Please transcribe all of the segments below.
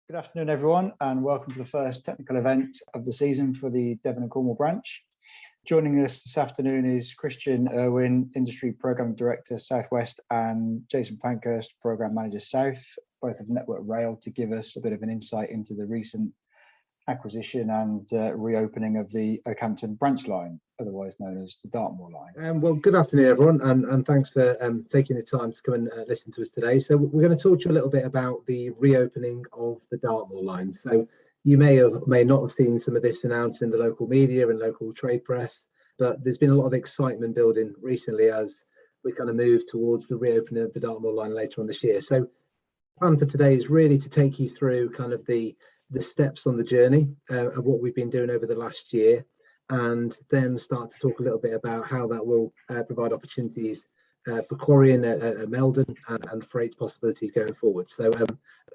Good afternoon, everyone, and welcome to the first technical event of the season for the Devon and Cornwall branch. Joining us this afternoon is Christian Irwin, Industry Programme Director Southwest, and Jason Pankhurst, Programme Manager South, both of Network Rail, to give us a bit of an insight into the recent acquisition and reopening of the Oakhampton branch line, otherwise known as the Dartmoor line. Well, good afternoon, everyone, and thanks for taking the time to come and listen to us today. So we're going to talk to you a little bit about the reopening of the Dartmoor line. So you may or may not have seen some of this announced in the local media and local trade press, but there's been a lot of excitement building recently as we kind of move towards the reopening of the Dartmoor line later on this year. So the plan for today is really to take you through kind of the steps on the journey of what we've been doing over the last year, and then start to talk a little bit about how that will provide opportunities for quarrying at Meldon and freight possibilities going forward. So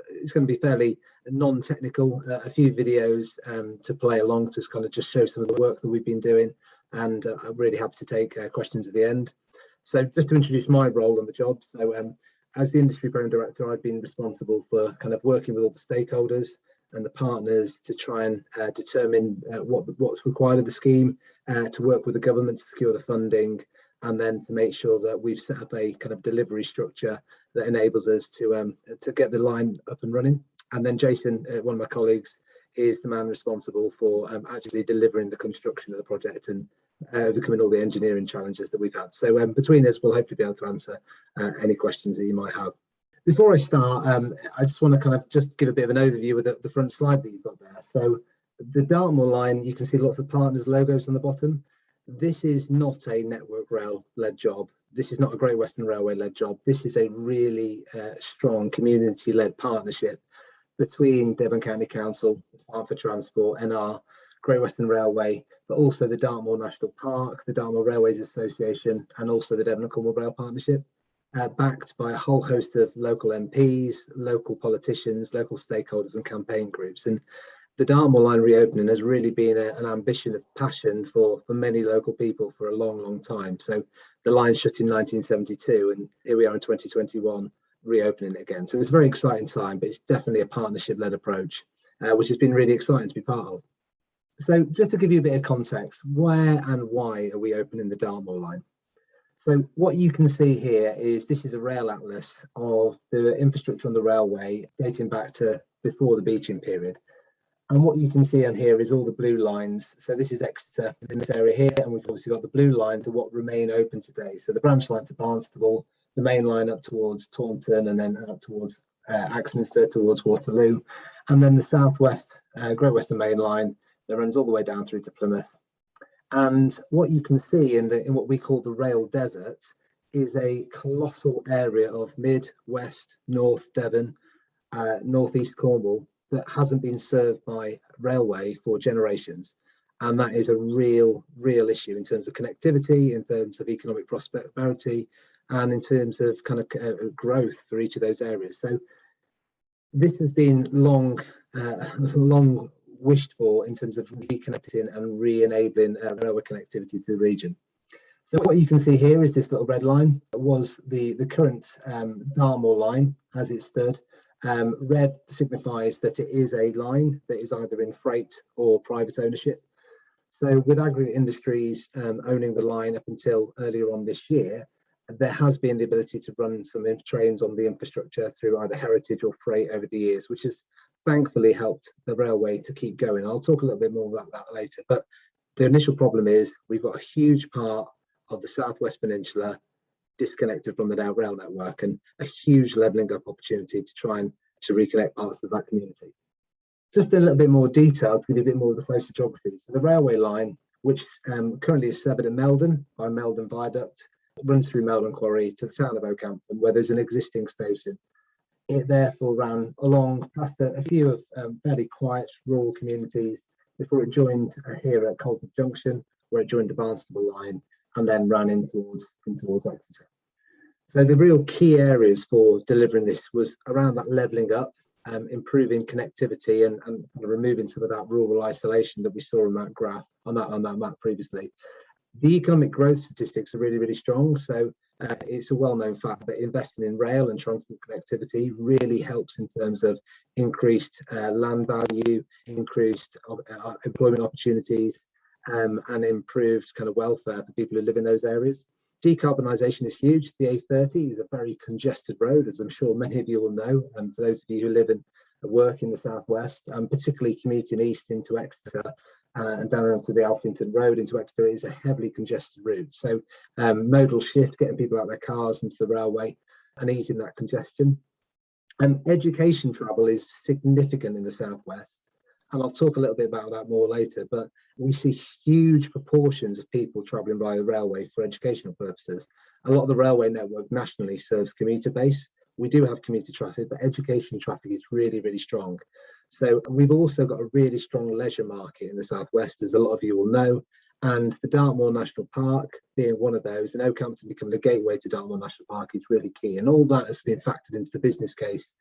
it's going to be fairly non-technical, a few videos to play along to kind of just show some of the work that we've been doing, and I'm really happy to take questions at the end. So just to introduce my role on the job, so as the Industry Program Director, I've been responsible for kind of working with all the stakeholders and the partners to try and determine what's required of the scheme, to work with the government to secure the funding, and then to make sure that we've set up a kind of delivery structure that enables us to get the line up and running. And then Jason, one of my colleagues, is the man responsible for actually delivering the construction of the project and overcoming all the engineering challenges that we've had. So between us, we'll hopefully be able to answer any questions that you might have. Before I start, I just want to kind of just give a bit of an overview of the front slide that you've got there. So the Dartmoor line, you can see lots of partners logos on the bottom. This is not a Network Rail led job. This is not a Great Western Railway led job. This is a really strong community led partnership between Devon County Council, Farm for Transport, NR, Great Western Railway, but also the Dartmoor National Park, the Dartmoor Railways Association, and also the Devon and Cornwall Rail Partnership. Backed by a whole host of local MPs, local politicians, local stakeholders and campaign groups. And the Dartmoor line reopening has really been an ambition of passion for many local people for a long, long time. So the line shut in 1972 and here we are in 2021 reopening it again. So it's a very exciting time, but it's definitely a partnership-led approach, which has been really exciting to be part of. So just to give you a bit of context, where and why are we opening the Dartmoor line? So what you can see here is this is a rail atlas of the infrastructure on the railway dating back to before the beaching period. And what you can see on here is all the blue lines. So this is Exeter in this area here, and we've obviously got the blue line to what remain open today. So the branch line to Barnstable, the main line up towards Taunton, and then up towards Axminster, towards Waterloo. And then the southwest, Great Western Main Line that runs all the way down through to Plymouth. And what you can see in what we call the rail desert is a colossal area of mid, west, north Devon, northeast Cornwall that hasn't been served by railway for generations. And that is a real issue in terms of connectivity, in terms of economic prosperity, and in terms of kind of growth for each of those areas. So this has been long wished for in terms of reconnecting and re-enabling railway connectivity to the region. So what you can see here is this little red line. It was the current Dartmoor line as it stood. Red signifies that it is a line that is either in freight or private ownership. So with Aggregate Industries owning the line up until earlier on this year, there has been the ability to run some trains on the infrastructure through either heritage or freight over the years, which has thankfully helped the railway to keep going. I'll talk a little bit more about that later, but the initial problem is we've got a huge part of the Southwest Peninsula disconnected from the rail network, and a huge levelling up opportunity to try and to reconnect parts of that community. Just a little bit more detail to give you a bit more of the facial geography. So the railway line, which currently is severed at Meldon by Meldon Viaduct, runs through Meldon Quarry to the town of Oakhampton, where there's an existing station. It therefore ran along past a few of fairly quiet rural communities before it joined here at Colton Junction, where it joined the Barnstable line and then ran in towards Exeter. So the real key areas for delivering this was around that levelling up, improving connectivity and kind of removing some of that rural isolation that we saw on that graph, on that map previously. The economic growth statistics are really, really strong. So it's a well-known fact that investing in rail and transport connectivity really helps in terms of increased land value, increased employment opportunities, and improved kind of welfare for people who live in those areas. Decarbonisation is huge. The A30 is a very congested road, as I'm sure many of you will know. And for those of you who live and work in the southwest, and particularly commuting east into Exeter and down onto the Alphington Road into Exeter, is a heavily congested route. So modal shift, getting people out of their cars into the railway and easing that congestion. Education travel is significant in the southwest. And I'll talk a little bit about that more later, but we see huge proportions of people travelling by the railway for educational purposes. A lot of the railway network nationally serves commuter base. We do have commuter traffic, but education traffic is really, really strong. So we've also got a really strong leisure market in the southwest, as a lot of you will know, and the Dartmoor National Park being one of those, and Oakhampton becoming a gateway to Dartmoor National Park is really key. And all that has been factored into the business case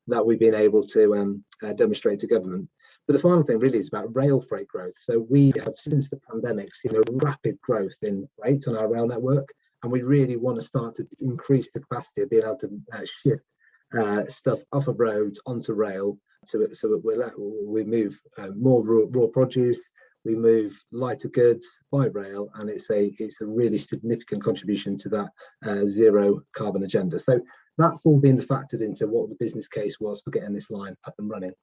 that we've been able to demonstrate to government. But the final thing really is about rail freight growth. So we have, since the pandemic, seen a rapid growth in freight on our rail network, and we really want to start to increase the capacity of being able to shift stuff off of roads onto rail, so that we move more raw produce, we move lighter goods by rail, and it's a really significant contribution to that zero carbon agenda. So that's all been factored into what the business case was for getting this line up and running.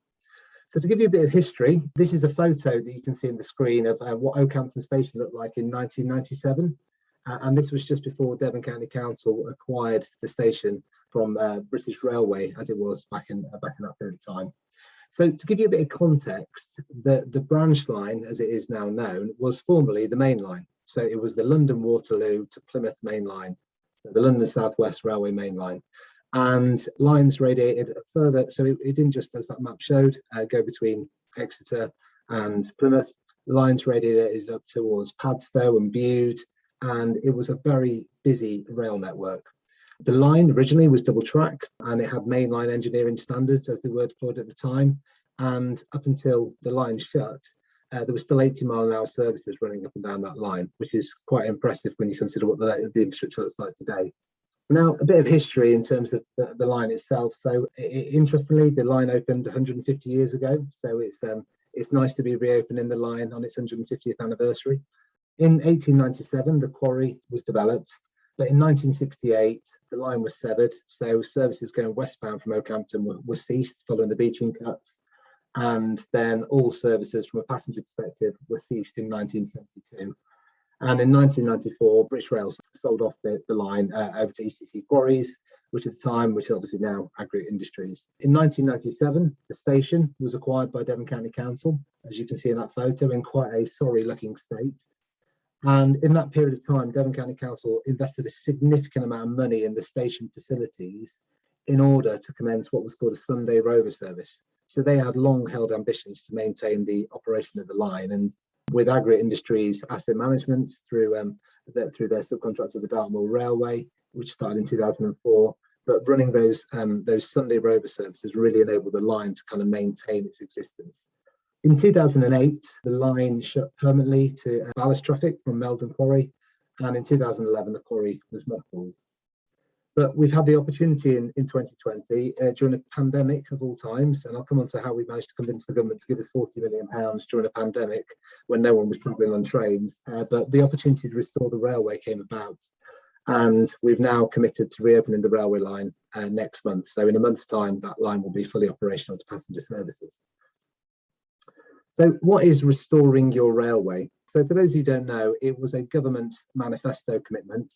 So to give you a bit of history, this is a photo that you can see on the screen of what Oakhampton Station looked like in 1997. And this was just before Devon County Council acquired the station from British Railway, as it was back in that period of time. So to give you a bit of context, the branch line, as it is now known, was formerly the main line. So it was the London Waterloo to Plymouth main line, so the London South West Railway main line. And lines radiated further, so it didn't just, as that map showed, go between Exeter and Plymouth. Lines radiated up towards Padstow and Bude, and it was a very busy rail network. The line originally was double track, and it had mainline engineering standards as they were deployed at the time. And up until the line shut, there were still 80-mile-an-hour services running up and down that line, which is quite impressive when you consider what the infrastructure looks like today. Now, a bit of history in terms of the line itself. So, interestingly, the line opened 150 years ago. So it's nice to be reopening the line on its 150th anniversary. In 1897, the quarry was developed, but in 1968, the line was severed. So services going westbound from Oakhampton were ceased following the beaching cuts. And then all services from a passenger perspective were ceased in 1972. And in 1994, British Rail sold off the line over to ECC Quarries, which at the time, which is obviously now Agri Industries. In 1997, the station was acquired by Devon County Council, as you can see in that photo, in quite a sorry-looking state. And in that period of time, Devon County Council invested a significant amount of money in the station facilities in order to commence what was called a Sunday rover service. So they had long-held ambitions to maintain the operation of the line, and with Agri Industries asset management through their subcontractor, the Dartmoor Railway, which started in 2004. But running those Sunday rover services really enabled the line to kind of maintain its existence. In 2008, the line shut permanently to ballast traffic from Meldon Quarry, and in 2011, the quarry was mothballed. But we've had the opportunity in 2020, during a pandemic of all times, and I'll come on to how we managed to convince the government to give us £40 million during a pandemic when no one was travelling on trains. But the opportunity to restore the railway came about, and we've now committed to reopening the railway line next month. So in a month's time, that line will be fully operational to passenger services. So what is restoring your railway? So for those who don't know, it was a government manifesto commitment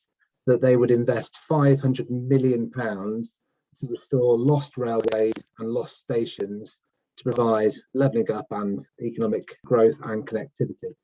that they would invest £500 million to restore lost railways and lost stations to provide levelling up and economic growth and connectivity.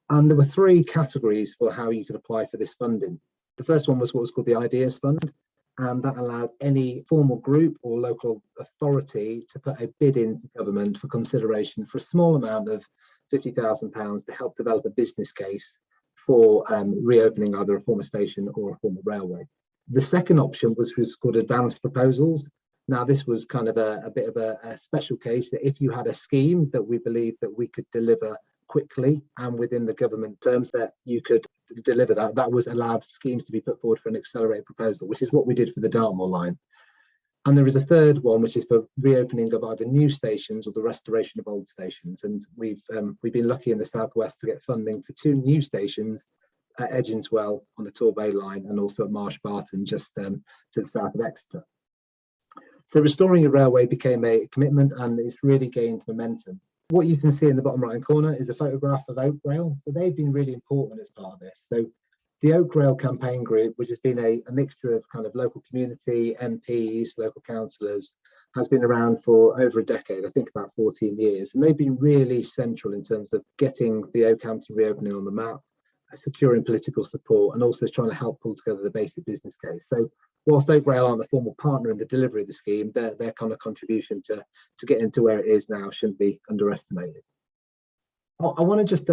And there were three categories for how you could apply for this funding. The first one was what was called the Ideas Fund, and that allowed any formal group or local authority to put a bid into government for consideration for a small amount of £50,000 to help develop a business case for reopening either a former station or a former railway. The second option was called advanced proposals. Now, this was kind of a bit of a special case that if you had a scheme that we believed that we could deliver quickly and within the government terms that you could deliver that. That was allowed schemes to be put forward for an accelerated proposal, which is what we did for the Dartmoor line. And there is a third one, which is for reopening of either new stations or the restoration of old stations. And we've been lucky in the southwest to get funding for 2 new stations at Edginswell on the Torbay line and also at Marsh Barton, just to the south of Exeter. So restoring a railway became a commitment, and it's really gained momentum. What you can see in the bottom right hand corner is a photograph of Oak Rail. So they've been really important as part of this. So the Oak Rail campaign group, which has been a mixture of kind of local community, MPs, local councillors, has been around for over a decade, I think about 14 years. And they've been really central in terms of getting the Oakhampton reopening on the map, securing political support, and also trying to help pull together the basic business case. So whilst Oak Rail aren't a formal partner in the delivery of the scheme, their kind of contribution to get into where it is now shouldn't be underestimated. I want to just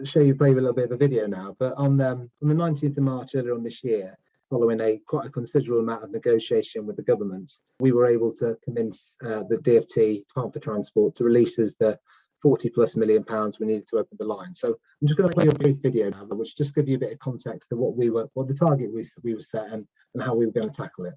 show you, play a little bit of a video now, but on the 19th of March earlier on this year, following quite a considerable amount of negotiation with the government, we were able to convince the DfT, Department for Transport, to release us the £40+ million we needed to open the line. So I'm just going to play a brief video now, which just give you a bit of context of what the target we were set and how we were going to tackle it.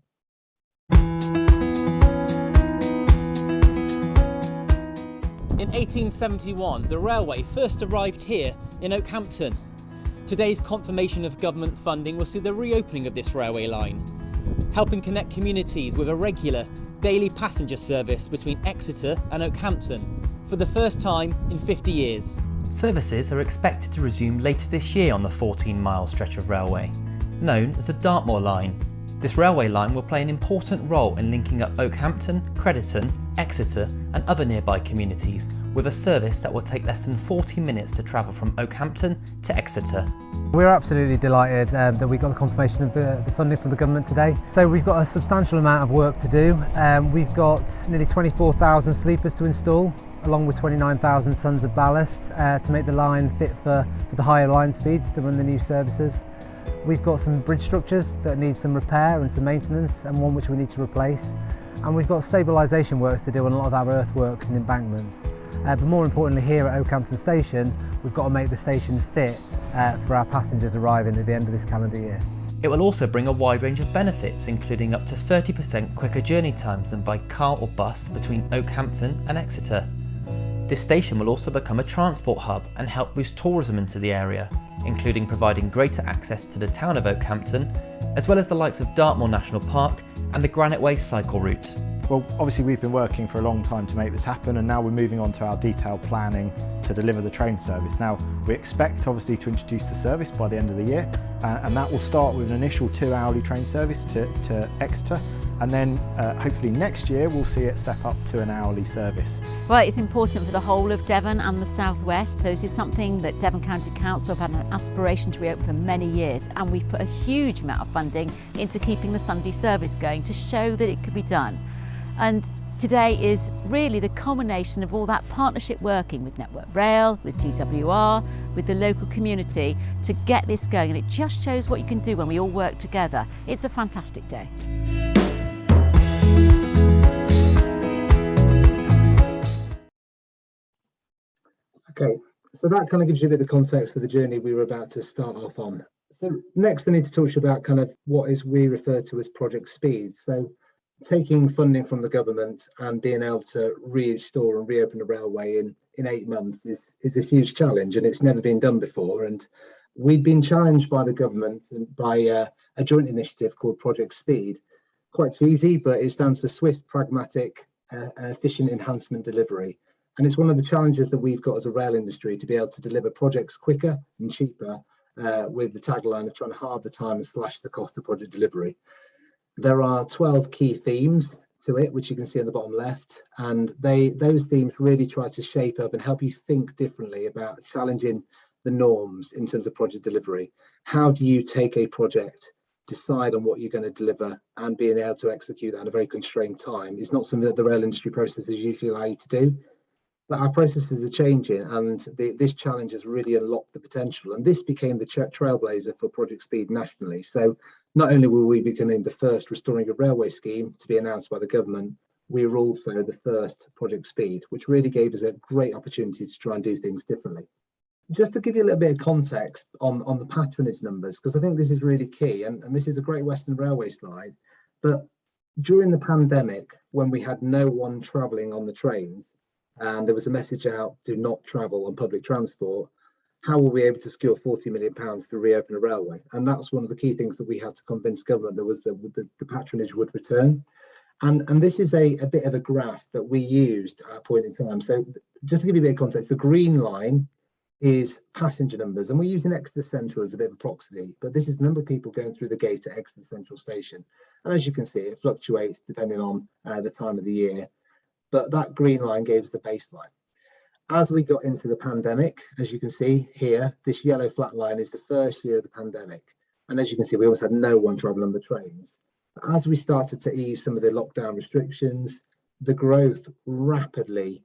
In 1871, the railway first arrived here in Oakhampton. Today's confirmation of government funding will see the reopening of this railway line, helping connect communities with a regular daily passenger service between Exeter and Oakhampton for the first time in 50 years. Services are expected to resume later this year on the 14-mile stretch of railway, known as the Dartmoor line. This railway line will play an important role in linking up Oakhampton, Crediton, Exeter and other nearby communities with a service that will take less than 40 minutes to travel from Oakhampton to Exeter. We're absolutely delighted that we got the confirmation of the funding from the government today. So we've got a substantial amount of work to do. We've got nearly 24,000 sleepers to install, along with 29,000 tonnes of ballast to make the line fit for the higher line speeds to run the new services. We've got some bridge structures that need some repair and some maintenance, and one which we need to replace. And we've got stabilisation works to do on a lot of our earthworks and embankments. But more importantly, here at Oakhampton Station, we've got to make the station fit for our passengers arriving at the end of this calendar year. It will also bring a wide range of benefits, including up to 30% quicker journey times than by car or bus between Oakhampton and Exeter. This station will also become a transport hub and help boost tourism into the area, including providing greater access to the town of Oakhampton, as well as the likes of Dartmoor National Park and the Granite Way cycle route. Well, obviously we've been working for a long time to make this happen, and now we're moving on to our detailed planning to deliver the train service. Now, we expect obviously to introduce the service by the end of the year, and that will start with an initial 2-hourly train service to Exeter, and then hopefully next year we'll see it step up to an hourly service. Well, it's important for the whole of Devon and the South West. So this is something that Devon County Council have had an aspiration to reopen for many years, and we've put a huge amount of funding into keeping the Sunday service going to show that it could be done. And today is really the culmination of all that partnership working with Network Rail, with GWR, with the local community to get this going, and it just shows what you can do when we all work together. It's a fantastic day. Okay, so that kind of gives you a bit of context of the journey we were about to start off on. So next I need to talk to you about kind of what we refer to as Project Speed. So taking funding from the government and being able to restore and reopen a railway in 8 months is a huge challenge, and it's never been done before. And we've been challenged by the government and by a joint initiative called Project Speed. Quite cheesy, but it stands for Swift, Pragmatic and Efficient Enhancement Delivery. And it's one of the challenges that we've got as a rail industry, to be able to deliver projects quicker and cheaper, with the tagline of trying to halve the time and slash the cost of project delivery. There are 12 key themes to it, which you can see on the bottom left, and those themes really try to shape up and help you think differently about challenging the norms in terms of project delivery. How do you take a project, decide on what you're going to deliver, and being able to execute that in a very constrained time is not something that the rail industry processes usually allow you to do. But our processes are changing, and this challenge has really unlocked the potential. And this became the trailblazer for Project Speed nationally. So not only will we be becoming the first restoring a railway scheme to be announced by the government, we were also the first Project Speed, which really gave us a great opportunity to try and do things differently. Just to give you a little bit of context on the patronage numbers, because I think this is really key, and this is a Great Western Railway slide, but during the pandemic, when we had no one travelling on the trains, and there was a message out, do not travel on public transport, how were we able to secure £40 million to reopen a railway? And that's one of the key things that we had to convince government that was the patronage would return. And this is a bit of a graph that we used at a point in time. So just to give you a bit of context, the green line is passenger numbers, and we're using Exeter Central as a bit of a proxy, but this is the number of people going through the gate at Exeter Central Station. And as you can see, it fluctuates depending on the time of the year, but that green line gives the baseline. As we got into the pandemic, as you can see here, this yellow flat line is the first year of the pandemic. And as you can see, we almost had no one travel on the trains. As we started to ease some of the lockdown restrictions, the growth rapidly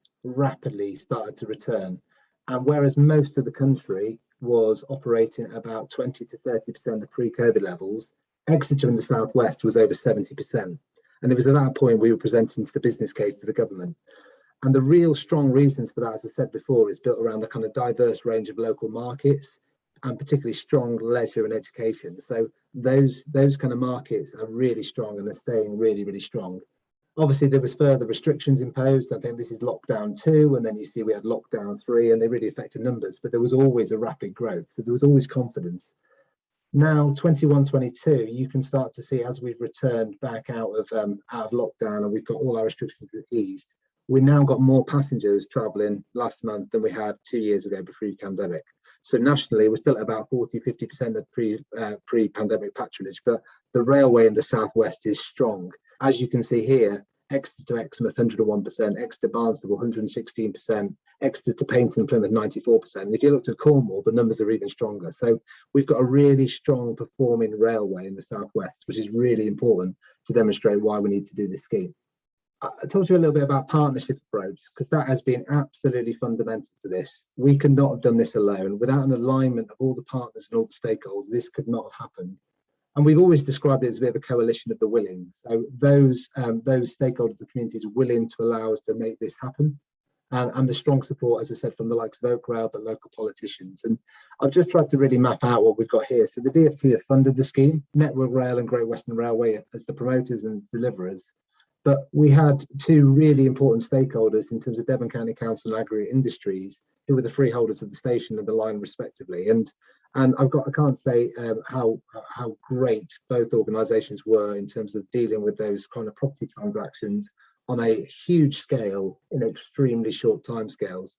started to return. And whereas most of the country was operating at about 20 to 30% of pre-COVID levels, Exeter in the southwest was over 70%. And it was at that point we were presenting the business case to the government. And the real strong reasons for that, as I said before, is built around the kind of diverse range of local markets and particularly strong leisure and education. So those kind of markets are really strong and are staying really strong. Obviously, there was further restrictions imposed. I think this is lockdown 2, and then you see we had lockdown 3, and they really affected numbers, but there was always a rapid growth. So there was always confidence. Now, 21-22, you can start to see as we've returned back out of lockdown and we've got all our restrictions eased, we now got more passengers travelling last month than we had 2 years ago before the pandemic. So nationally, we're still at about 40-50% of pre-pandemic patronage, but the railway in the southwest is strong. As you can see here, Exeter to Exmouth 101%, Exeter Barnstable 116%, Exeter to Paignton and Plymouth 94%. And if you look to Cornwall, the numbers are even stronger. So we've got a really strong performing railway in the southwest, which is really important to demonstrate why we need to do this scheme. I told you a little bit about partnership approach, because that has been absolutely fundamental to this. We could not have done this alone. Without an alignment of all the partners and all the stakeholders, this could not have happened. And we've always described it as a bit of a coalition of the willing. So those stakeholders, the communities, willing to allow us to make this happen. And the strong support, as I said, from the likes of Oak Rail, but local politicians. And I've just tried to really map out what we've got here. So the DfT have funded the scheme, Network Rail and Great Western Railway as the promoters and deliverers. But we had two really important stakeholders in terms of Devon County Council and Agri Industries, who were the freeholders of the station and the line respectively. And I can't say how great both organisations were in terms of dealing with those kind of property transactions on a huge scale in extremely short timescales.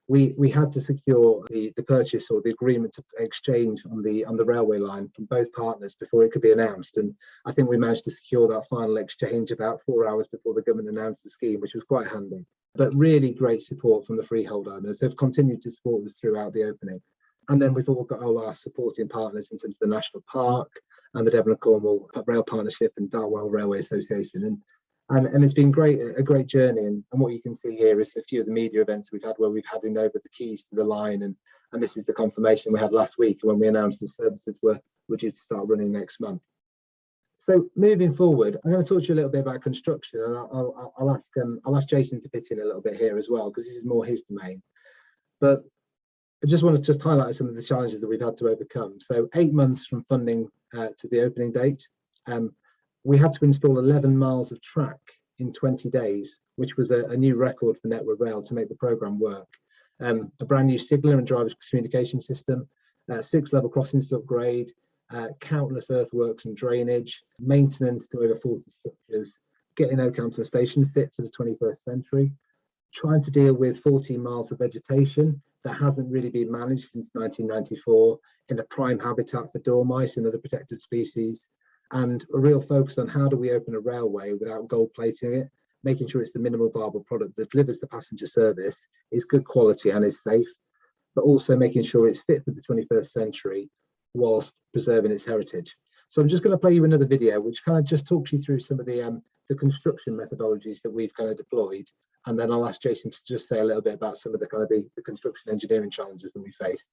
We had to secure the purchase or the agreement to exchange on the railway line from both partners before it could be announced. And I think we managed to secure that final exchange about 4 hours before the government announced the scheme, which was quite handy. But really great support from the freehold owners who have continued to support us throughout the opening. And then we've all got all our supporting partners in terms of the National Park and the Devon and Cornwall Rail Partnership and Dartmoor Railway Association. And it's been a great journey. And what you can see here is a few of the media events we've had where we've handed over the keys to the line. And this is the confirmation we had last week when we announced the services were due to start running next month. So moving forward, I'm going to talk to you a little bit about construction, and I'll ask Jason to pitch in a little bit here as well, because this is more his domain. But I just want to highlight some of the challenges that we've had to overcome. So 8 months from funding to the opening date, we had to install 11 miles of track in 20 days, which was a new record for Network Rail to make the programme work. A brand new signaller and driver communication system, 6-level crossings to upgrade, countless earthworks and drainage, maintenance to over 40 structures, getting Oakhampton Station fit for the 21st century, trying to deal with 14 miles of vegetation that hasn't really been managed since 1994 in a prime habitat for dormice and other protected species, and a real focus on how do we open a railway without gold plating it, making sure it's the minimal viable product that delivers the passenger service, is good quality and is safe, but also making sure it's fit for the 21st century whilst preserving its heritage. So I'm just going to play you another video which kind of just talks you through some of the construction methodologies that we've kind of deployed, and then I'll ask Jason to just say a little bit about some of the kind of the construction engineering challenges that we face.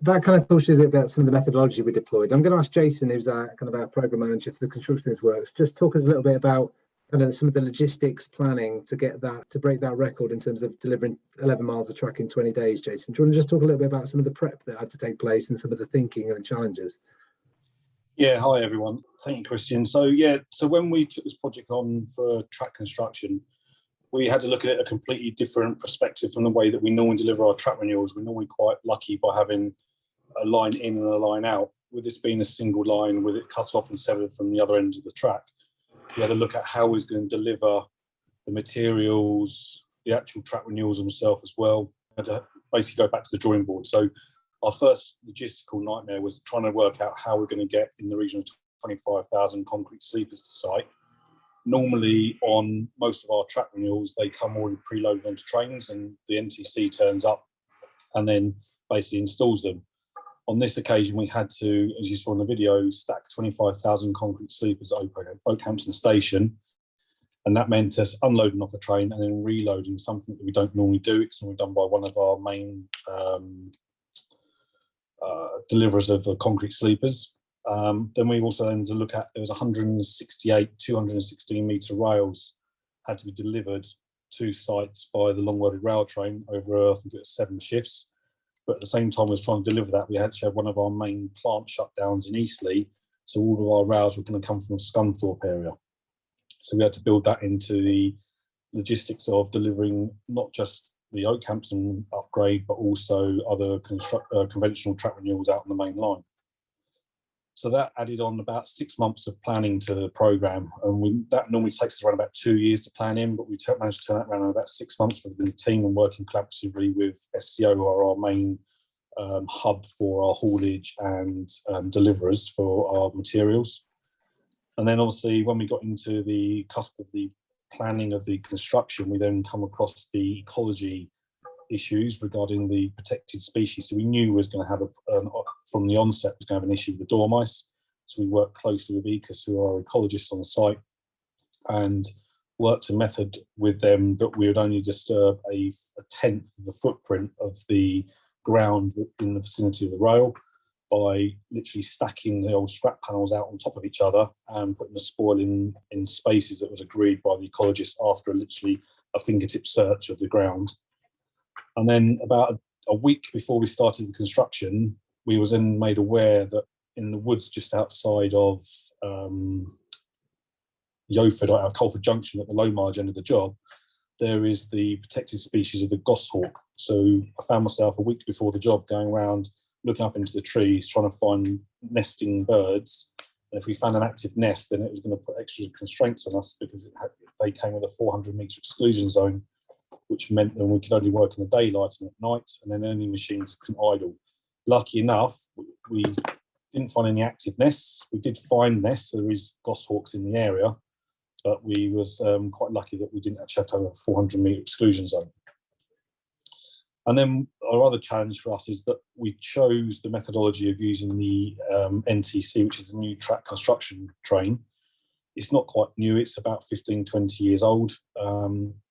that kind of talks to you about some of the methodology we deployed. I'm going to ask Jason, who's our kind of our program manager for the construction of this works, just talk us a little bit about kind of some of the logistics planning to get that, to break that record in terms of delivering 11 miles of track in 20 days. Jason, do you want to just talk a little bit about some of the prep that had to take place and some of the thinking and the challenges? Yeah, hi everyone. Thank you, Christian. So when we took this project on for track construction, we had to look at it a completely different perspective from the way that we normally deliver our track renewals. We're normally quite lucky by having a line in and a line out. With this being a single line with it cut off and severed from the other ends of the track, we had to look at how we was going to deliver the materials, the actual track renewals themselves as well. We had to basically go back to the drawing board. So our first logistical nightmare was trying to work out how we're going to get in the region of 25,000 concrete sleepers to site. Normally on most of our track renewals, they come already preloaded onto trains and the NTC turns up and then basically installs them. On this occasion, we had to, as you saw in the video, stack 25,000 concrete sleepers at Oakhampton Station. And that meant us unloading off the train and then reloading, something that we don't normally do. It's normally done by one of our main deliverers of concrete sleepers. Then we also had to look at, there was 168 216 metre rails had to be delivered to sites by the long-loaded rail train over, I think it was 7 shifts. But at the same time we was trying to deliver that, we had to have one of our main plant shutdowns in Eastleigh. So all of our rails were going to come from the Scunthorpe area. So we had to build that into the logistics of delivering not just the Oakhampton upgrade, but also other conventional track renewals out on the main line. So that added on about 6 months of planning to the programme. And that normally takes us around about 2 years to plan in, but we managed to turn that around in about 6 months within the team and working collaboratively with SCO, who are our main hub for our haulage and deliverers for our materials. And then obviously when we got into the cusp of the planning of the construction, we then come across the ecology issues regarding the protected species. So we knew we was going to have from the onset was going to have an issue with the dormice. So we worked closely with ECAS, who are ecologists on the site, and worked a method with them that we would only disturb a tenth of the footprint of the ground in the vicinity of the rail by literally stacking the old scrap panels out on top of each other and putting the spoil in spaces that was agreed by the ecologist after literally a fingertip search of the ground. And then about a week before we started the construction, we was then made aware that in the woods just outside of Yeoford, or Colford Junction at the low marge end of the job, there is the protected species of the goshawk. So I found myself a week before the job going around looking up into the trees, trying to find nesting birds. And if we found an active nest, then it was going to put extra constraints on us because they came with a 400 metre exclusion zone, which meant that we could only work in the daylight and at night, and then only machines couldn't idle. Lucky enough, we didn't find any active nests. We did find nests, so there is goshawks in the area, but we was quite lucky that we didn't actually have to have a 400 metre exclusion zone. And then our other challenge for us is that we chose the methodology of using the NTC, which is a new track construction train. It's not quite new, it's about 15, 20 years old.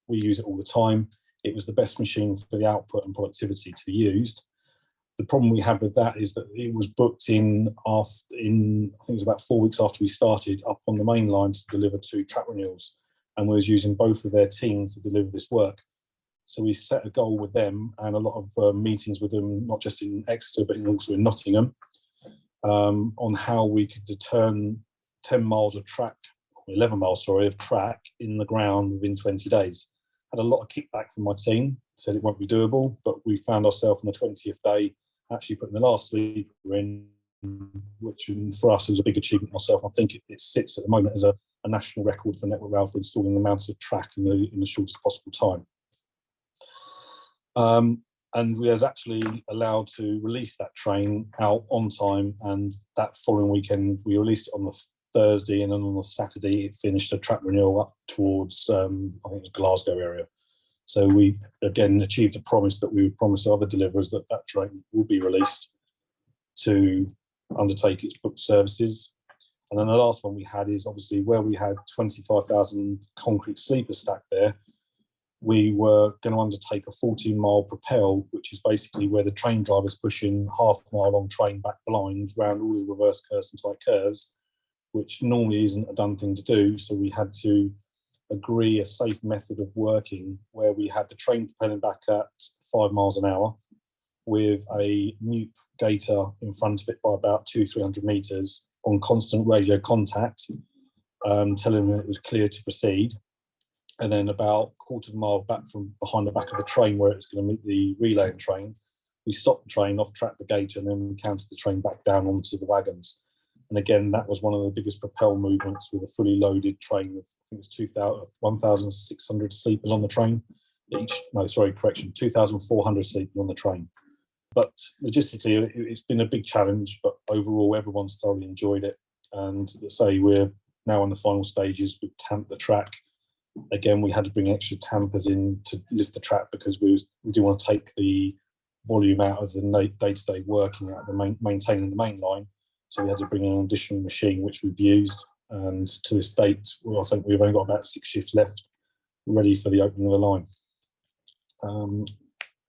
We use it all the time. It was the best machine for the output and productivity to be used. The problem we had with that is that it was booked in I think it was about 4 weeks after we started up on the main line to deliver 2 track renewals. And we was using both of their teams to deliver this work. So we set a goal with them and a lot of meetings with them, not just in Exeter, but also in Nottingham, on how we could turn 10 miles of track, 11 miles, sorry, of track in the ground within 20 days. Had a lot of kickback from my team, said it won't be doable, but we found ourselves on the 20th day actually putting the last sleeper in, which for us was a big achievement myself. I think it sits at the moment as a national record for Network Rail for installing the amount of track in the shortest possible time. And we was actually allowed to release that train out on time, and that following weekend we released it on the Thursday, and then on the Saturday it finished a track renewal up towards I think it was Glasgow area. So we again achieved a promise that we would promise to other deliverers that that train will be released to undertake its booked services. And then the last one we had is obviously where we had 25,000 concrete sleepers stacked there. we were going to undertake a 14-mile propel, which is basically where the train driver's pushing half-mile long train back blind round all the reverse curves and tight curves, which normally isn't a done thing to do. So we had to agree a safe method of working where we had the train propelling back at 5 miles an hour with a mute gator in front of it by about 200-300 metres on constant radio contact, telling them it was clear to proceed. And then about a quarter of a mile back from behind the back of the train where it was going to meet the relaying train, we stopped the train, off-tracked the gator, and then we counted the train back down onto the wagons. And again, that was one of the biggest propel movements with a fully loaded train of, I think it was 1,600 sleepers on the train. 2,400 sleepers on the train. But logistically, it's been a big challenge, but overall, everyone's thoroughly enjoyed it. And let's say we're now in the final stages. We've tamped the track. Again, we had to bring extra tampers in to lift the track because we do want to take the volume out of the day-to-day working out of maintaining the main line. So we had to bring in an additional machine, which we've used. And to this date, I think we've only got about 6 shifts left ready for the opening of the line.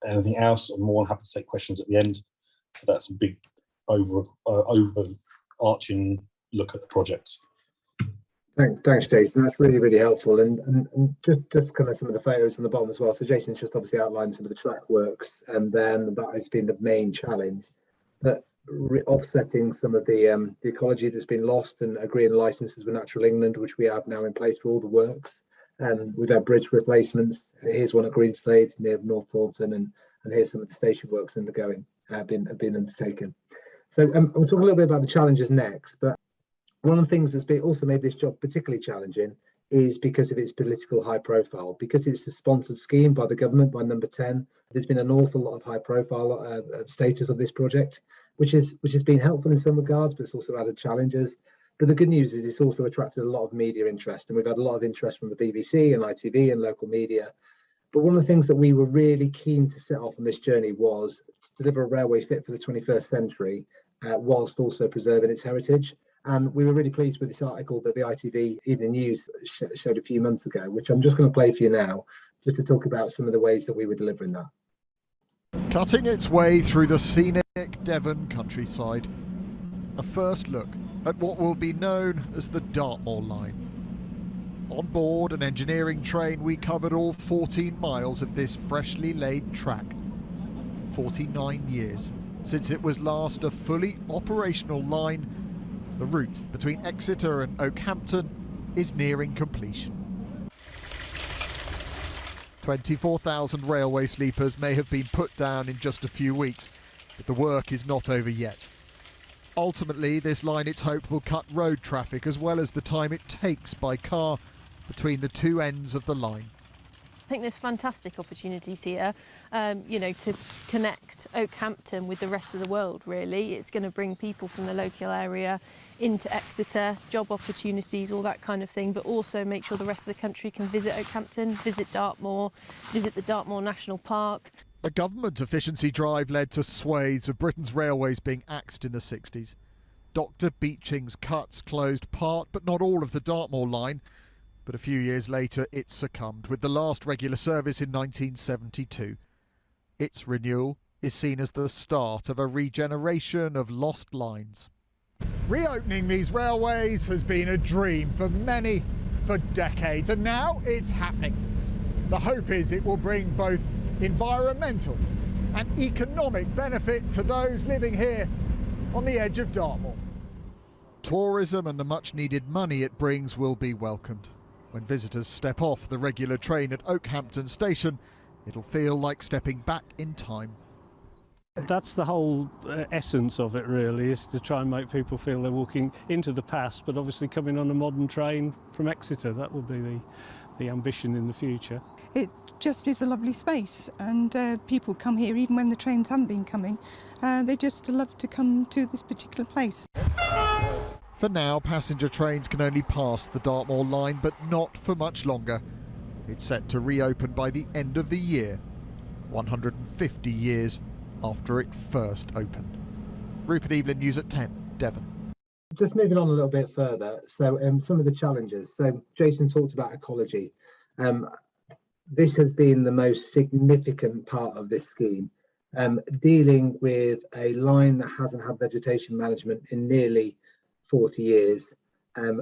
Anything else? I'm more than happy to take questions at the end. So that's a big overarching look at the project. Thanks, Jason. That's really, really helpful. And just kind of some of the photos on the bottom as well. So Jason's just obviously outlined some of the track works, and then that has been the main challenge. But offsetting some of the ecology that's been lost and agreeing licenses with Natural England, which we have now in place for all the works. We've had bridge replacements. Here's one at Greenslade near North Taunton, and here's some of the station works undergoing, have been undertaken. So we'll talk a little bit about the challenges next, but one of the things that's also made this job particularly challenging is because of its political high profile. Because it's a sponsored scheme by the government, by Number 10, there's been an awful lot of high profile status of this project, which has been helpful in some regards, but it's also added challenges. But the good news is it's also attracted a lot of media interest, and we've had a lot of interest from the BBC and ITV and local media. But one of the things that we were really keen to set off on this journey was to deliver a railway fit for the 21st century, whilst also preserving its heritage. And we were really pleased with this article that the ITV Evening News showed a few months ago, which I'm just going to play for you now, just to talk about some of the ways that we were delivering that. Cutting its way through the scenic Devon countryside, a first look at what will be known as the Dartmoor line. On board an engineering train, we covered all 14 miles of this freshly laid track. 49 years since it was last a fully operational line. The route between Exeter and Oakhampton is nearing completion. 24,000 railway sleepers may have been put down in just a few weeks, but the work is not over yet. Ultimately, this line, it's hoped, will cut road traffic as well as the time it takes by car between the two ends of the line. I think there's fantastic opportunities here, to connect Oakhampton with the rest of the world, really. It's going to bring people from the local area into Exeter, job opportunities, all that kind of thing, but also make sure the rest of the country can visit Oakhampton, visit Dartmoor, visit the Dartmoor National Park. A government efficiency drive led to swathes of Britain's railways being axed in the 60s. Dr. Beeching's cuts closed part but not all of the Dartmoor line, but a few years later it succumbed with the last regular service in 1972. Its renewal is seen as the start of a regeneration of lost lines. Reopening these railways has been a dream for many for decades, and now it's happening. The hope is it will bring both environmental and economic benefit to those living here on the edge of Dartmoor. Tourism and the much needed money it brings will be welcomed. When visitors step off the regular train at Oakhampton station, it'll feel like stepping back in time. That's the whole essence of it, really, is to try and make people feel they're walking into the past, but obviously coming on a modern train from Exeter. That will be the ambition in the future. It just is a lovely space, and people come here even when the trains haven't been coming. They just love to come to this particular place. For now, passenger trains can only pass the Dartmoor line, but not for much longer. It's set to reopen by the end of the year, 150 years after it first opened. Rupert Evelyn, News at 10, Devon. Just moving on a little bit further, so some of the challenges. So Jason talked about ecology. this has been the most significant part of this scheme, dealing with a line that hasn't had vegetation management in nearly 40 years,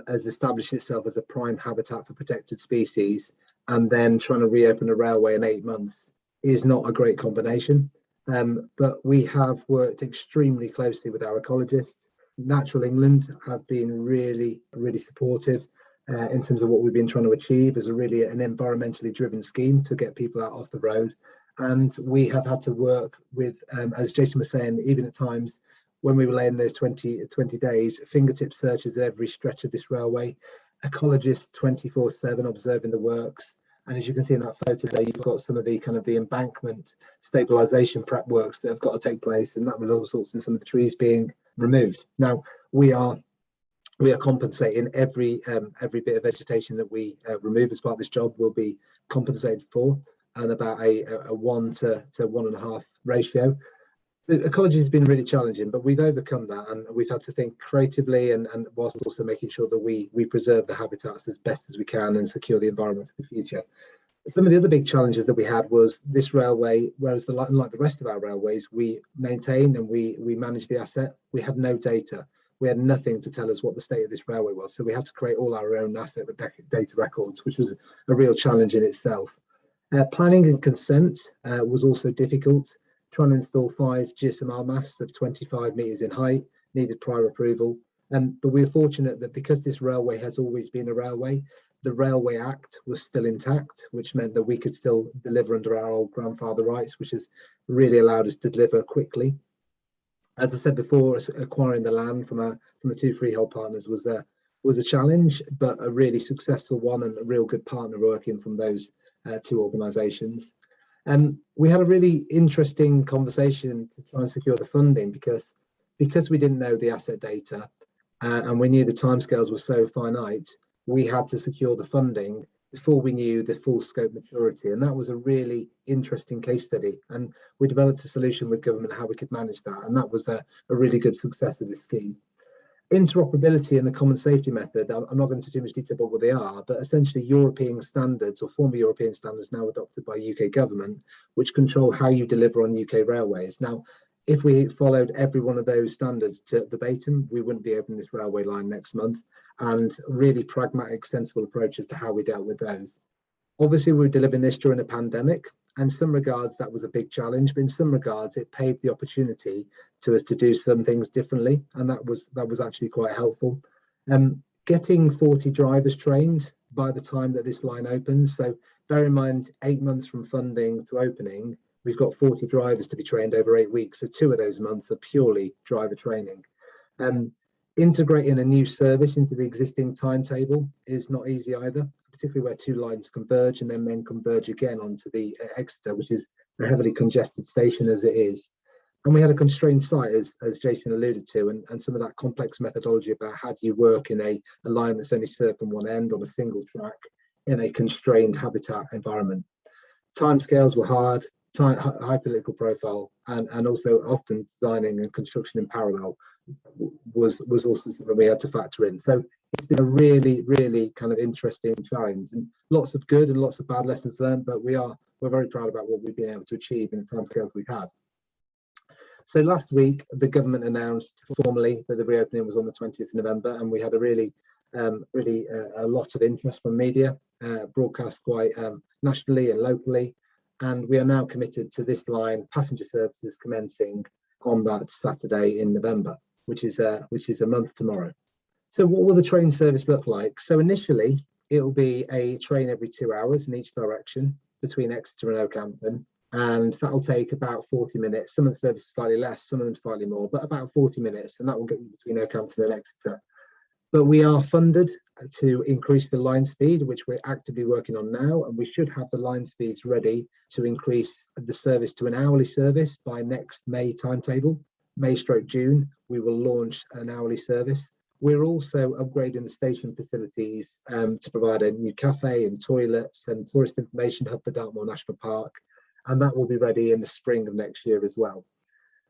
has established itself as a prime habitat for protected species, and then trying to reopen a railway in 8 months is not a great combination. But we have worked extremely closely with our ecologists. Natural England have been really, really supportive in terms of what we've been trying to achieve as an environmentally driven scheme to get people out off the road. And we have had to work with, as Jason was saying, even at times when we were laying those 20 days, fingertip searches at every stretch of this railway, ecologists 24/7 observing the works. And as you can see in that photo there, you've got some of the kind of the embankment stabilisation prep works that have got to take place, and that results in some of the trees being removed. Now, we are compensating every bit of vegetation that we remove as part of this job will be compensated for, and about a 1 to 1.5 ratio. So ecology has been really challenging, but we've overcome that, and we've had to think creatively and whilst also making sure that we preserve the habitats as best as we can and secure the environment for the future. Some of the other big challenges that we had was this railway, whereas unlike the rest of our railways, we maintain and we manage the asset. We had no data. We had nothing to tell us what the state of this railway was. So we had to create all our own asset data records, which was a real challenge in itself. Planning and consent was also difficult. Trying to install 5 GSMR masts of 25 metres in height needed prior approval. But we were fortunate that because this railway has always been a railway, the Railway Act was still intact, which meant that we could still deliver under our old grandfather rights, which has really allowed us to deliver quickly. As I said before, acquiring the land from the 2 freehold partners was a challenge, but a really successful one and a real good partner working from those 2 organisations. We had a really interesting conversation to try and secure the funding because we didn't know the asset data and we knew the timescales were so finite. We had to secure the funding before we knew the full scope maturity, and that was a really interesting case study. And we developed a solution with government how we could manage that, and that was a really good success of this scheme. Interoperability and the common safety method, I'm not going into too much detail about what they are, but essentially European standards or former European standards now adopted by UK government, which control how you deliver on UK railways. Now, if we followed every one of those standards to verbatim, we wouldn't be opening this railway line next month, and really pragmatic, sensible approaches to how we dealt with those. Obviously, we were delivering this during a pandemic, and in some regards that was a big challenge, but in some regards it paved the opportunity to us to do some things differently, and that was actually quite helpful. Getting 40 drivers trained by the time that this line opens, so bear in mind 8 months from funding to opening, we've got 40 drivers to be trained over 8 weeks, so 2 of those months are purely driver training. Integrating a new service into the existing timetable is not easy either, particularly where 2 lines converge and then converge again onto the Exeter, which is a heavily congested station as it is. And we had a constrained site, as Jason alluded to, and some of that complex methodology about how do you work in a line that's only served from one end on a single track in a constrained habitat environment. Timescales were hard, high political profile, and also often designing and construction in parallel was also something we had to factor in. So it's been a really, really kind of interesting challenge, and lots of good and lots of bad lessons learned, but we're very proud about what we've been able to achieve in the timescales we've had. So last week, the government announced formally that the reopening was on the 20th of November, and we had a lot of interest from media, broadcast quite nationally and locally. And we are now committed to this line, passenger services commencing on that Saturday in November, which is a month tomorrow. So what will the train service look like? So initially, it will be a train every 2 hours in each direction between Exeter and Oakhampton. And that will take about 40 minutes. Some of the services slightly less, some of them slightly more, but about 40 minutes. And that will get you between Oakhampton and Exeter. But we are funded to increase the line speed, which we're actively working on now, and we should have the line speeds ready to increase the service to an hourly service by next May timetable. May/June, we will launch an hourly service. We're also upgrading the station facilities to provide a new cafe and toilets and tourist information hub for Dartmoor National Park, and that will be ready in the spring of next year as well.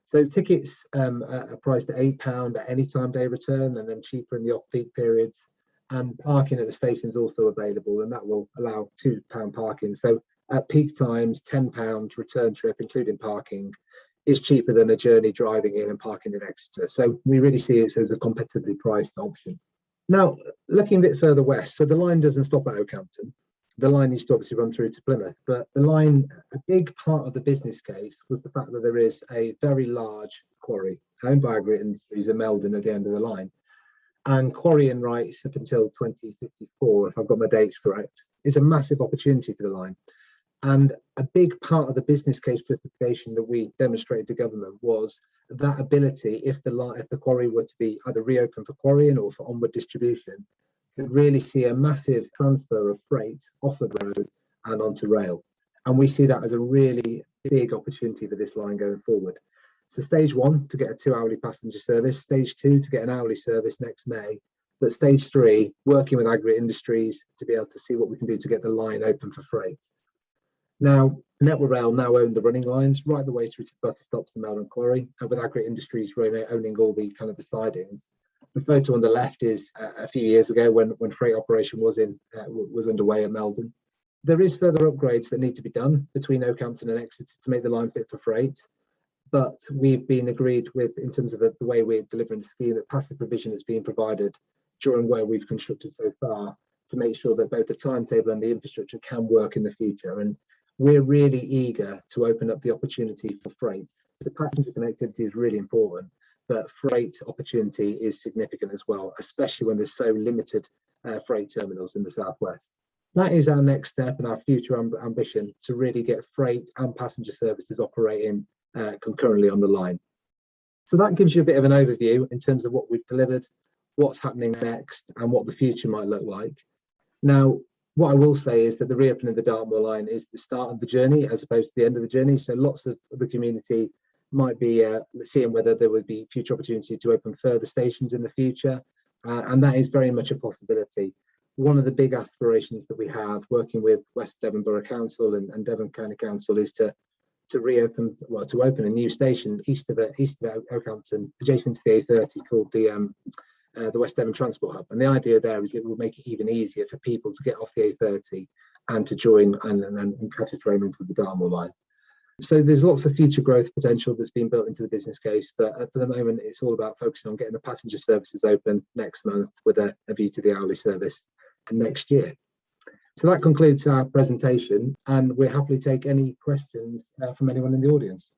So tickets are priced at £8 at any time day return, and then cheaper in the off-peak periods. And parking at the station is also available, and that will allow £2 parking. So at peak times, £10 return trip, including parking, is cheaper than a journey driving in and parking in Exeter. So we really see it as a competitively priced option. Now, looking a bit further west, so the line doesn't stop at Oakhampton. The line used to obviously run through to Plymouth, but the line, a big part of the business case was the fact that there is a very large quarry owned by Agri Industries in Meldon at the end of the line. And quarrying rights up until 2054, if I've got my dates correct, is a massive opportunity for the line. And a big part of the business case justification that we demonstrated to government was that ability, if the quarry were to be either reopened for quarrying or for onward distribution, could really see a massive transfer of freight off the road and onto rail. And we see that as a really big opportunity for this line going forward. So stage 1, to get a 2-hourly passenger service, stage 2, to get an hourly service next May, but stage 3, working with Agri Industries to be able to see what we can do to get the line open for freight. Now, Network Rail now own the running lines right the way through to the buffer stops and Meldon Quarry, and with Agri Industries owning all the kind of the sidings. The photo on the left is a few years ago when freight operation was underway at Meldon. There is further upgrades that need to be done between Oakhampton and Exeter to make the line fit for freight, but we've been agreed with, in terms of the way we're delivering the scheme, that passive provision is being provided during where we've constructed so far to make sure that both the timetable and the infrastructure can work in the future. And we're really eager to open up the opportunity for freight. The passenger connectivity is really important, but freight opportunity is significant as well, especially when there's so limited freight terminals in the southwest. That is our next step and our future ambition, to really get freight and passenger services operating concurrently on the line. So that gives you a bit of an overview in terms of what we've delivered, what's happening next, and what the future might look like. Now, what I will say is that the reopening of the Dartmoor line is the start of the journey as opposed to the end of the journey. So lots of the community might be seeing whether there would be future opportunity to open further stations in the future. And that is very much a possibility. One of the big aspirations that we have working with West Devon Borough Council and Devon County Council is to open a new station east of Oakhampton, adjacent to the A30, called the West Devon Transport Hub. And the idea there is it will make it even easier for people to get off the A30 and to join and catch a train onto the Dartmoor line. So there's lots of future growth potential that's been built into the business case, but for the moment it's all about focusing on getting the passenger services open next month with a view to the hourly service next year. So that concludes our presentation, and we'll happily take any questions from anyone in the audience.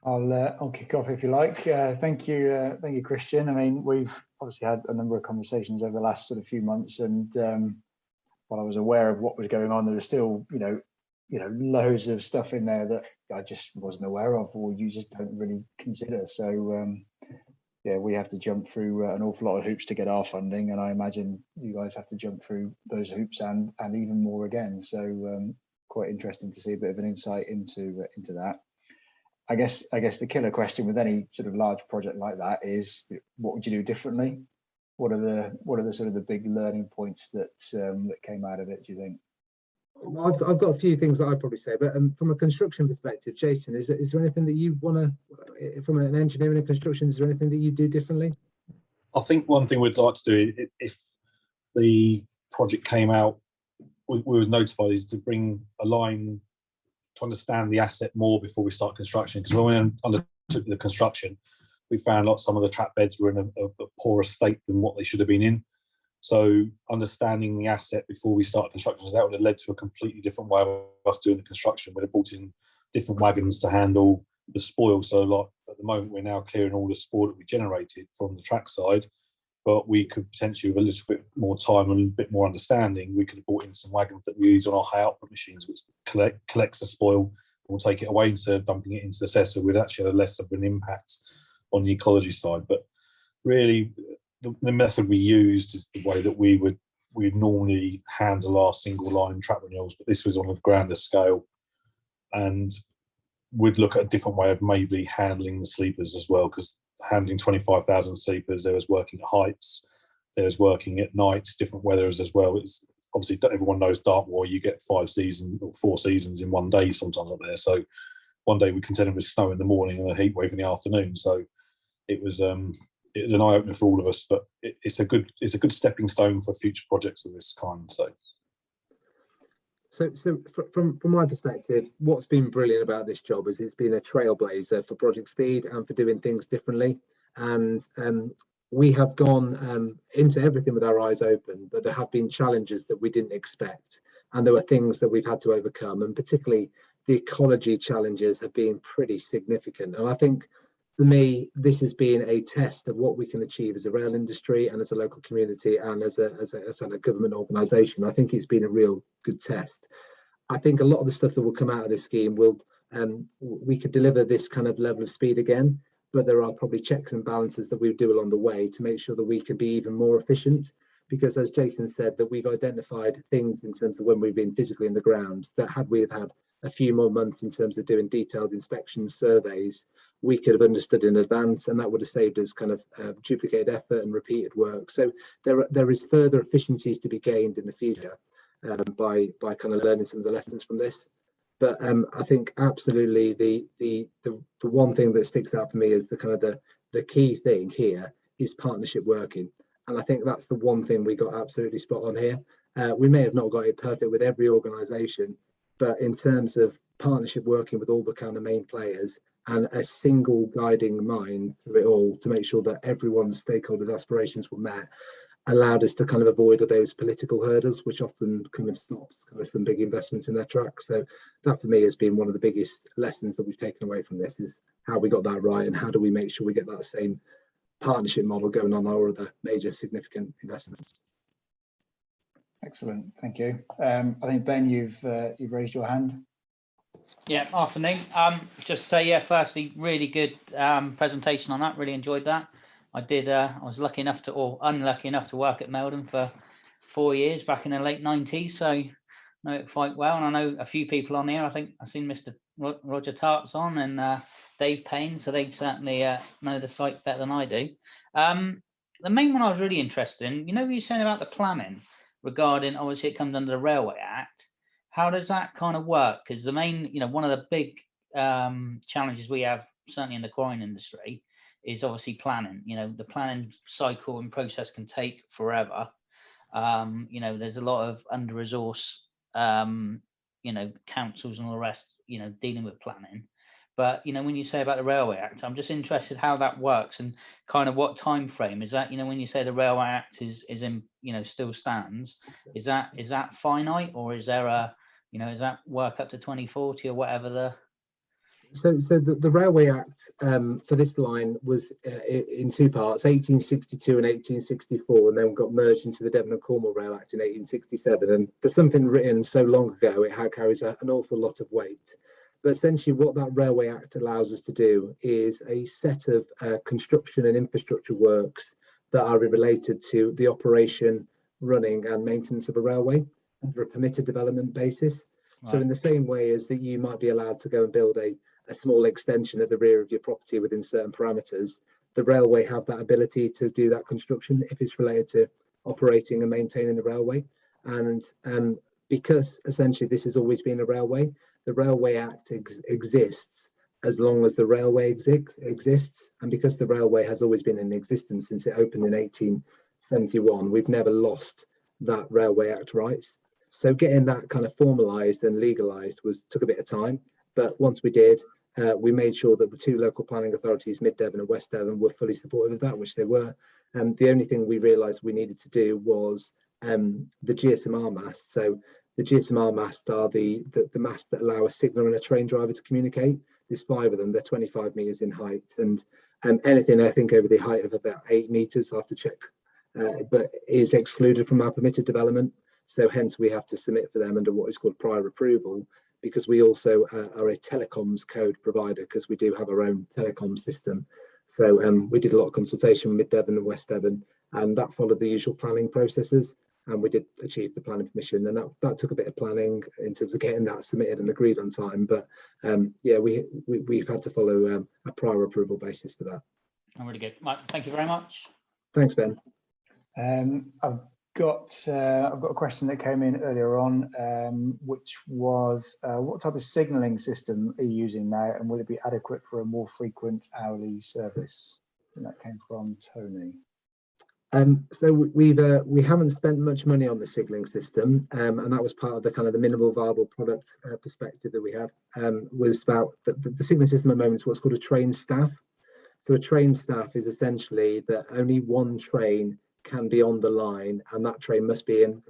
I'll kick off if you like. Thank you, Christian. I mean, we've obviously had a number of conversations over the last sort of few months, and while I was aware of what was going on, there was still, loads of stuff in there that I just wasn't aware of, or you just don't really consider. So we have to jump through an awful lot of hoops to get our funding, and I imagine you guys have to jump through those hoops and even more again. So quite interesting to see a bit of an insight into that. I guess the killer question with any sort of large project like that is, what would you do differently? What are the sort of the big learning points that came out of it, do you think? Well, I've got a few things that I'd probably say, but from a construction perspective, Jason, is there anything that you want to, from an engineering and construction, is there anything that you do differently? I think one thing we'd like to do, if the project came out, we was notified, is to bring a line to understand the asset more before we start construction. Because when we undertook the construction, we found like some of the trap beds were in a poorer state than what they should have been in. So understanding the asset before we start construction, that would have led to a completely different way of us doing the construction. We'd have brought in different wagons to handle the spoil. So like at the moment, we're now clearing all the spoil that we generated from the track side, but we could potentially, with a little bit more time and a bit more understanding, we could have brought in some wagons that we use on our high output machines, which collects the spoil and we'll take it away instead of dumping it into the cessor. We'd actually have less of an impact on the ecology side. But really, the method we used is the way that we'd normally handle our single line track renewals, but this was on a grander scale, and we'd look at a different way of maybe handling the sleepers as well, because handling 25,000 sleepers, there was working at heights, there was working at nights, different weathers as well. It's obviously, everyone knows Dartmoor, you get 5 seasons or 4 seasons in one day sometimes up there. So one day we contended with snow in the morning and a heat wave in the afternoon. So it was an eye opener for all of us, but it's a good stepping stone for future projects of this kind. From my perspective, what's been brilliant about this job is it's been a trailblazer for project speed and for doing things differently. And we have gone into everything with our eyes open, but there have been challenges that we didn't expect. And there were things that we've had to overcome, and particularly the ecology challenges have been pretty significant. And I think for me, this has been a test of what we can achieve as a rail industry and as a local community and as a government organisation. I think it's been a real good test. I think a lot of the stuff that will come out of this scheme will, we could deliver this kind of level of speed again, but there are probably checks and balances that we do along the way to make sure that we can be even more efficient. Because as Jason said, that we've identified things in terms of when we've been physically in the ground, that had we have had a few more months in terms of doing detailed inspections, surveys, we could have understood in advance, and that would have saved us kind of duplicated effort and repeated work. So there is further efficiencies to be gained in the future by kind of learning some of the lessons from this. But I think absolutely the one thing that sticks out for me is the key thing here is partnership working. And I think that's the one thing we got absolutely spot on here. We may have not got it perfect with every organisation, but in terms of partnership working with all the kind of main players and a single guiding mind through it all to make sure that everyone's stakeholders' aspirations were met, allowed us to kind of avoid those political hurdles, which often kind of stops kind of some big investments in their tracks. So that for me has been one of the biggest lessons that we've taken away from this, is how we got that right and how do we make sure we get that same partnership model going on our other major significant investments. Excellent, thank you. I think Ben, you've raised your hand. Yeah, afternoon. Just to say, yeah, firstly, really good presentation on that. Really enjoyed that. I was lucky enough to, or unlucky enough to work at Meldon for 4 years back in the late 90s. So I know it quite well, and I know a few people on here. I think I've seen Mr. Roger Tart's on and Dave Payne, so they certainly know the site better than I do. The main one I was really interested in, you know, what you're saying about the planning regarding, obviously it comes under the Railway Act. How does that kind of work? Because the main, you know, one of the big challenges we have, certainly in the quarrying industry, is obviously planning. You know, the planning cycle and process can take forever. You know, there's a lot of under-resourced, you know, councils and all the rest, you know, dealing with planning. But, you know, when you say about the Railway Act, I'm just interested how that works and kind of what time frame is that. You know, when you say the Railway Act is in, you know, still stands, is that finite, or is there a, you know, is that work up to 2040 or whatever the? So the Railway Act for this line was in two parts, 1862 and 1864, and then got merged into the Devon and Cornwall Rail Act in 1867. And for something written so long ago, it carries an awful lot of weight. But essentially what that Railway Act allows us to do is a set of construction and infrastructure works that are related to the operation, running and maintenance of a railway under a permitted development basis. Right. So in the same way as that you might be allowed to go and build a small extension at the rear of your property within certain parameters, the railway have that ability to do that construction if it's related to operating and maintaining the railway. And because essentially this has always been a railway, the Railway Act exists as long as the railway exists. And because the railway has always been in existence since it opened in 1871, we've never lost that Railway Act rights. So getting that kind of formalised and legalised took a bit of time. But once we did, we made sure that the two local planning authorities, Mid Devon and West Devon, were fully supportive of that, which they were. The only thing we realised we needed to do was the GSMR masts. So the GSMR masts are the masts that allow a signal and a train driver to communicate. There's 5 of them. They're 25 metres in height, and anything I think over the height of about 8 metres, I have to check, but is excluded from our permitted development. So hence we have to submit for them under what is called prior approval, because we also are a telecoms code provider, because we do have our own telecom system. So we did a lot of consultation with Mid Devon and West Devon, and that followed the usual planning processes, and we did achieve the planning permission. And that took a bit of planning in terms of getting that submitted and agreed on time. But yeah, we've had to follow a prior approval basis for that. Oh, really good. Right, thank you very much. Thanks, Ben. I've got a question that came in earlier on, which was what type of signalling system are you using now, and will it be adequate for a more frequent hourly service? And that came from Tony. So we haven't spent much money on the signalling system, and that was part of the kind of the minimal viable product perspective that we have. Was about the signalling system at the moment is what's called a trained staff. So a trained staff is essentially that only one train can be on the line, and that train must be in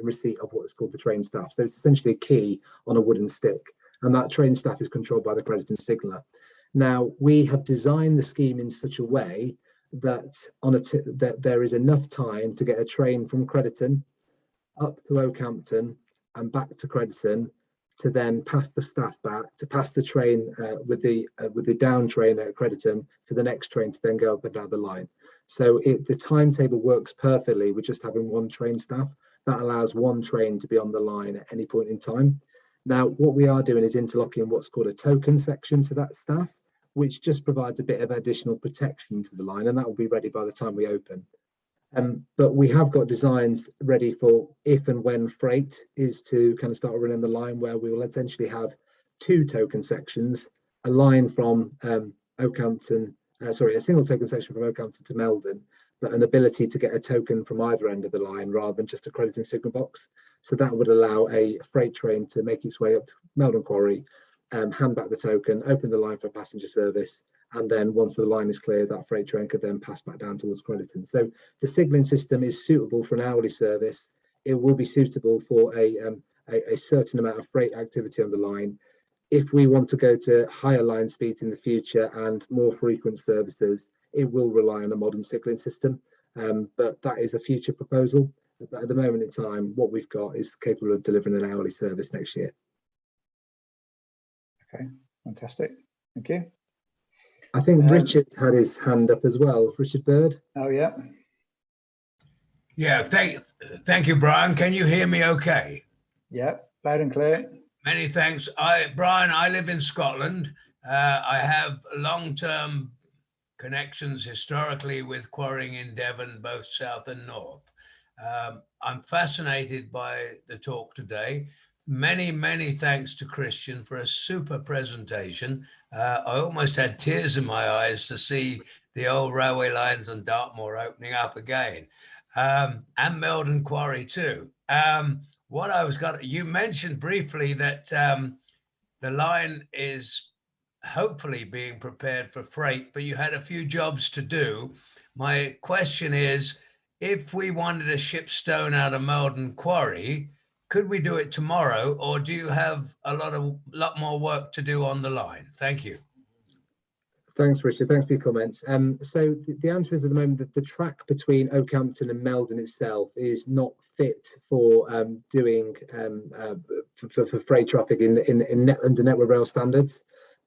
receipt of what's called the trained staff. So it's essentially a key on a wooden stick, and that trained staff is controlled by the crediting signaller. Now, we have designed the scheme in such a way that that there is enough time to get a train from Crediton up to Oakhampton and back to Crediton, to then pass the staff back, to pass the train with the down train at Crediton for the next train to then go up and down the line. So the timetable works perfectly with just having one train staff. That allows one train to be on the line at any point in time. Now, what we are doing is interlocking what's called a token section to that staff, which just provides a bit of additional protection to the line, and that will be ready by the time we open. But we have got designs ready for if and when freight is to kind of start running the line, where we will essentially have two token sections, a line from Oakhampton, a single token section from Oakhampton to Meldon, but an ability to get a token from either end of the line rather than just a crediting signal box. So that would allow a freight train to make its way up to Meldon Quarry, hand back the token, open the line for passenger service, and then once the line is clear, that freight train could then pass back down towards Crediton. So the signalling system is suitable for an hourly service. It will be suitable for a certain amount of freight activity on the line. If we want to go to higher line speeds in the future and more frequent services, it will rely on a modern signalling system, but that is a future proposal. But at the moment in time, what we've got is capable of delivering an hourly service next year. Okay, fantastic. Thank you. I think Richard had his hand up as well. Richard Bird. Oh, yeah. Yeah, thank you, Brian. Can you hear me okay? Yeah, loud and clear. Many thanks. Brian, I live in Scotland. I have long-term connections historically with quarrying in Devon, both south and north. I'm fascinated by the talk today. Many thanks to Christian for a super presentation. I almost had tears in my eyes to see the old railway lines on Dartmoor opening up again, and Meldon Quarry too. You mentioned briefly that the line is hopefully being prepared for freight, but you had a few jobs to do. My question is, if we wanted to ship stone out of Meldon Quarry, could we do it tomorrow, or do you have a lot more work to do on the line? Thank you. Thanks, Richard. Thanks for your comments. So the answer is, at the moment, that the track between Oakhampton and Meldon itself is not fit for doing for freight traffic under Network Rail standards.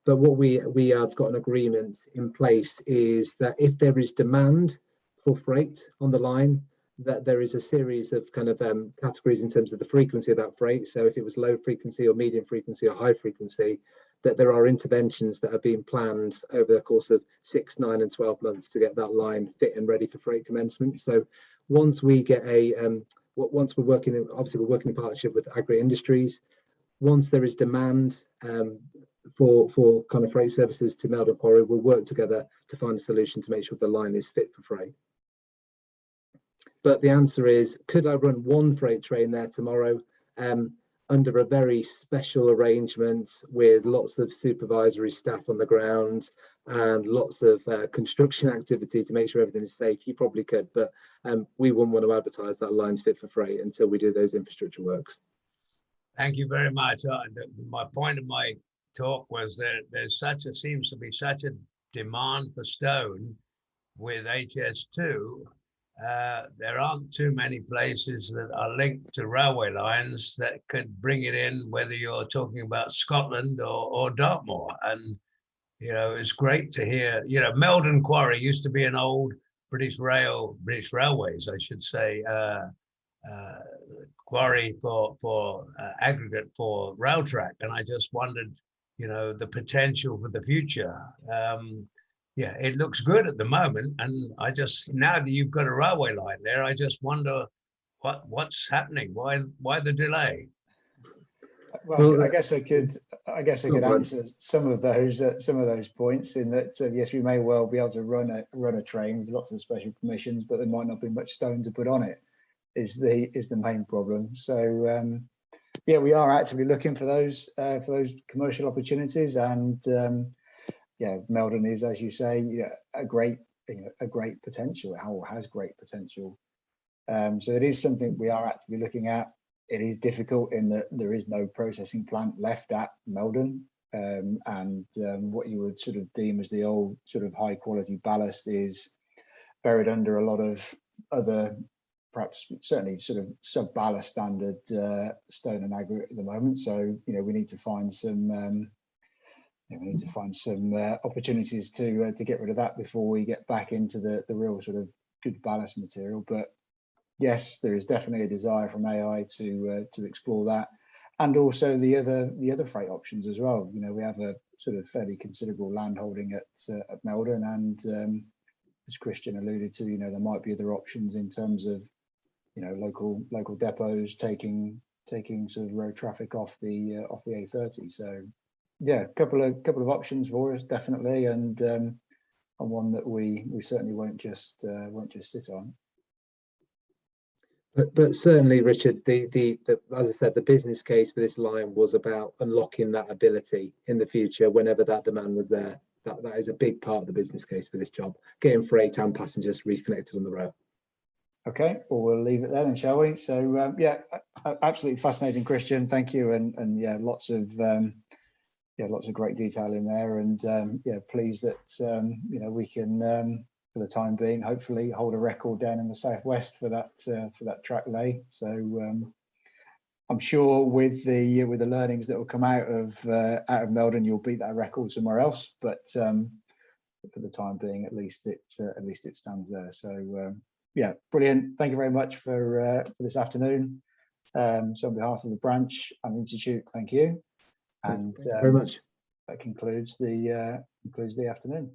But what we have got an agreement in place is that if there is demand for freight on the line, that there is a series of kind of categories in terms of the frequency of that freight. So if it was low frequency or medium frequency or high frequency, that there are interventions that have been planned over the course of 6, 9 and 12 months to get that line fit and ready for freight commencement. So once we get once we're working in partnership with Agri Industries, once there is demand for kind of freight services to Meldon Quarry, we'll work together to find a solution to make sure the line is fit for freight. But the answer is, could I run one freight train there tomorrow under a very special arrangement with lots of supervisory staff on the ground and lots of construction activity to make sure everything is safe? You probably could, but we wouldn't want to advertise that line's fit for freight until we do those infrastructure works. Thank you very much. My point of my talk was that seems to be such a demand for stone with HS2. There aren't too many places that are linked to railway lines that could bring it in, whether you're talking about Scotland or Dartmoor. And, it's great to hear, Meldon Quarry used to be an old British Railways, I should say, quarry for aggregate for rail track. And I just wondered, the potential for the future. Yeah, it looks good at the moment, and now that you've got a railway line there, I just wonder what's happening. Why the delay? Well, I guess I could Right. answer some of those points in that yes, we may well be able to run a train with lots of special permissions, but there might not be much stone to put on it. Is the main problem. So yeah, we are actively looking for those commercial opportunities, and yeah, Meldon is, as you say, a great potential. It has great potential. So it is something we are actively looking at. It is difficult in that there is no processing plant left at Meldon, and what you would sort of deem as the old sort of high quality ballast is buried under a lot of other, perhaps certainly sort of sub ballast standard stone and aggregate at the moment. So we need to find some opportunities to get rid of that before we get back into the real sort of good ballast material. But yes, there is definitely a desire from AI to explore that, and also the other freight options as well. We have a sort of fairly considerable land holding at Meldon, and as Christian alluded to, there might be other options in terms of local depots taking sort of road traffic off the A30. So yeah, a couple of options for us definitely, and one that we certainly won't just sit on. But certainly, Richard, the as I said, the business case for this line was about unlocking that ability in the future whenever that demand was there. That is a big part of the business case for this job, getting freight and passengers reconnected on the rail. Okay, well, we'll leave it then, shall we? So yeah, absolutely fascinating, Christian. Thank you, and yeah, lots of great detail in there, and yeah, pleased that we can for the time being hopefully hold a record down in the southwest for that track lay. So I'm sure with the learnings that will come out of Meldon, you'll beat that record somewhere else. But for the time being, at least it stands there. So yeah, brilliant. Thank you very much for this afternoon. So on behalf of the branch and institute, thank you. And thank you very much. That concludes the afternoon.